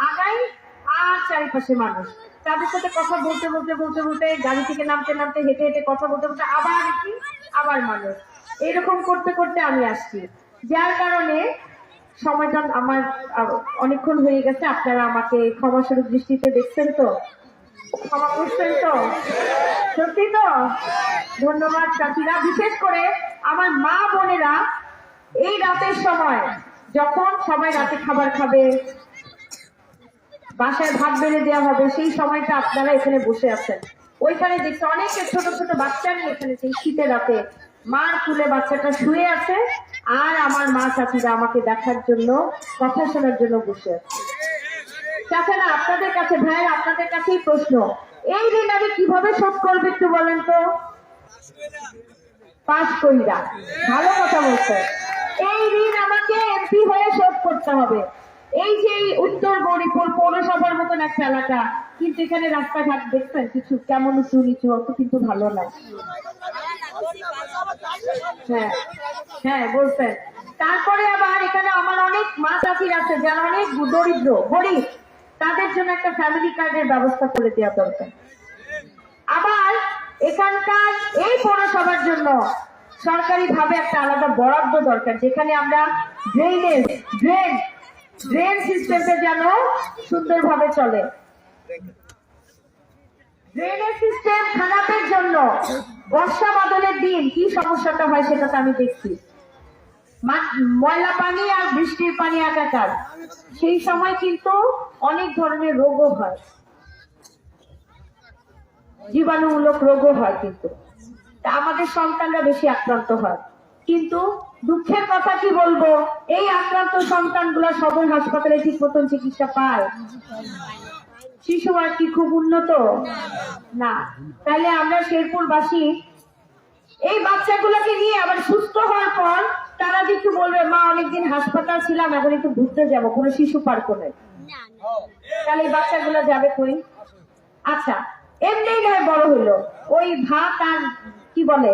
আগাই আর চারিপাশে মানুষ, তাদের সাথে কথা বলতে বলতে বলতে বলতে গাড়ি থেকে নামতে নামতে হেঁটে হেঁটে কথা বলতে বলতে আবার কি আবার মানুষ, এরকম করতে করতে আমি আসছি। যার কারণে সময়টা আমার অনেকক্ষণ হয়ে গেছে। আপনারা আমাকে ক্ষমাস্বরূপ দৃষ্টিতে দেখছেন তো, ক্ষমা করছেন তো, সত্যি তো? ধন্যবাদ চাচিরা, বিশেষ করে আমার মা বোনেরা এই রাতের সময় যখন সবাই রাতে খাবার খাবে, বাসায় ভাত বেড়ে দেওয়া হবে, সেই সময়টা আপনারা এখানে বসে আছেন। ওইখানে দেখছি অনেকে ছোট ছোট বাচ্চা নিয়ে এখানে সেই শীতের রাতে মার কুলে বাচ্চাটা শুয়ে আছে, আর আমার মা চাচিরা আমাকে দেখার জন্য, কথা শোনার জন্য বসে আছে। চাচারা আপনাদের কাছে, ভাইয়ের আপনাদের কাছেই প্রশ্ন, এই ঋণ আমি কিভাবে শোধ করবো একটু বলেন তো? পাস কইরা, ভালো কথা বলছে। এই ঋণ আমাকে এমপি হয়ে শোধ করতে হবে। এই যে উত্তর গৌরীপুর পৌরসভার মতন একটা এলাকা, কিন্তু এখানে রাস্তাঘাট দেখছেন কিছু কেমন উঁচু নিচু, অত কিন্তু ভালো না। হ্যাঁ হ্যাঁ বলছেন। তারপরে আবার এখানে আমার অনেক মা চাচির আছে যারা অনেক দরিদ্র গরিব, তাদের জন্য একটা ফ্যামিলি কার্ডের ব্যবস্থা করে দেওয়া দরকার। আবার এখানকার এই পৌরসভার জন্য সরকারি ভাবে একটা আলাদা বরাদ্দ দরকার, যেখানে আমরা ড্রেন সিস্টেমটা যেন সুন্দরভাবে চলে। ড্রেনেজ সিস্টেম খারাপের জন্য বর্ষা বাদলের দিন কি সমস্যাটা হয় সেটা তো আমি দেখছি। ময়লা পানি আর বৃষ্টির পানি একাকার, সেই সময় কিন্তু অনেক ধরনের রোগও হয়, জীবাণুমূলক রোগও হয়, কিন্তু আমাদের সন্তানরা বেশি আক্রান্ত হয়। কিন্তু দুঃখের কথা কি বলবো, এই আক্রান্ত সন্তানগুলো সদর হাসপাতালে ঠিক মতন চিকিৎসা পায়? শিশু আর কি খুব উন্নত না? তাহলে আমরা শেরপুরবাসী এই বাচ্চাগুলোকে নিয়ে আবার সুস্থ হওয়ার পর তারা যে একটু বলবে, মা অনেকদিন হাসপাতাল ছিলাম, এখন একটু ঘুরতে যাবো, কোনো শিশু পার্ক নেই, তাহলে এই বাচ্চাগুলো যাবে কই? আচ্ছা, এমনি নয়, বড় হইলো ওই ভাত আর কি বলে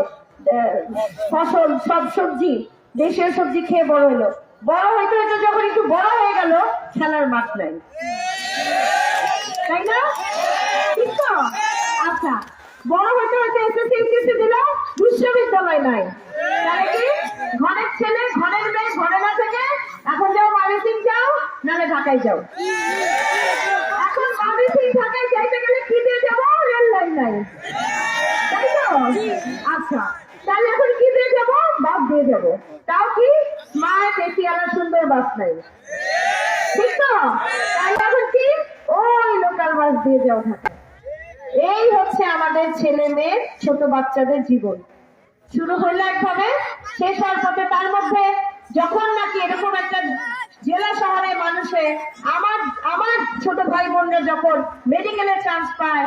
ফসল, সব সবজি, দেশের সবজি খেয়ে বড় হইলো। বড় হইতে হইতে যখন একটু বড় হয়ে গেল, খেলার মাঠ নাই, তাই না? ঠিক তো? আচ্ছা, বড় হইতে হইতে এসএসসি দিল, বিশ্ববিদ্যালয় নাই, তাহলে কি ঘরের ছেলে ঘরের মেয়ে ঘরে না থেকে এখন যাও মারিসিং যাও, নাহলে ঢাকায় যাও। এখন মারিসিং ঢাকায় যাইতে গেলে কি দিয়ে যাবো? রেল লাইন নাই, তাই তো? আচ্ছা, তাহলে এখন কি দিয়ে যাবো? বাস দিয়ে যাবো, তাও কি স্মার্ট এসি আলা সুন্দর বাস নাই, ঠিক তো? তাহলে এখন কি ওই লোকাল বাস দিয়ে যাও ঢাকা। এই হচ্ছে আমাদের ছেলে মেয়ে ছোট বাচ্চাদের জীবন। শুরু হইলো একভাবে, শেষ হওয়ার পথে। তার মধ্যে যখন নাকি এরকম একটা জেলা শহরে মানুষে আমার ছোট ভাই বোনরা যখন মেডিকেলের চান্স পায়,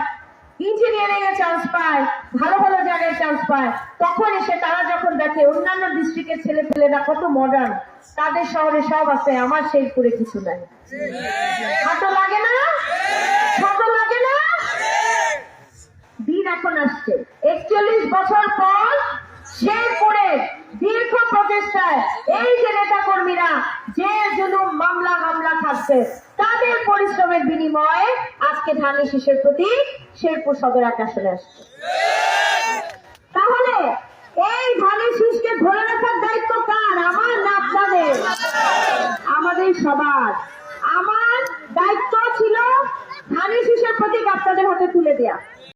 ইঞ্জিনিয়ারিং এর চান্স পায়, ভালো ভালো জায়গায় চান্স পায়, তখন এসে তারা যখন দেখে অন্যান্য ডিস্ট্রিক্টের ছেলে পেলেরা কত মডার্ন, তাদের শহরে সব আছে, আমার শেরপুরে কিছু নাই। হাঁটো লাগে না? ছোট লাগে না? দিন এখন আসছে 41 বছর পর শেরপুরে দীর্ঘ প্রচেষ্টায় এই যে নেতা কর্মীরা যে জুলুম মামলা হামলা খাচ্ছে, তাদের পরিশ্রমের বিনিময়ে আজকে ধানের শীষের প্রতি শেরপুর সদর আসনে আসছে। তাহলে এই ধানের শীষকে ধরে রাখার দায়িত্ব কার? আমার না আপনাদের? আমাদের সবার। আমার দায়িত্ব ছিল ধানের শীষের প্রতীক আপনাদের হাতে তুলে দেয়া।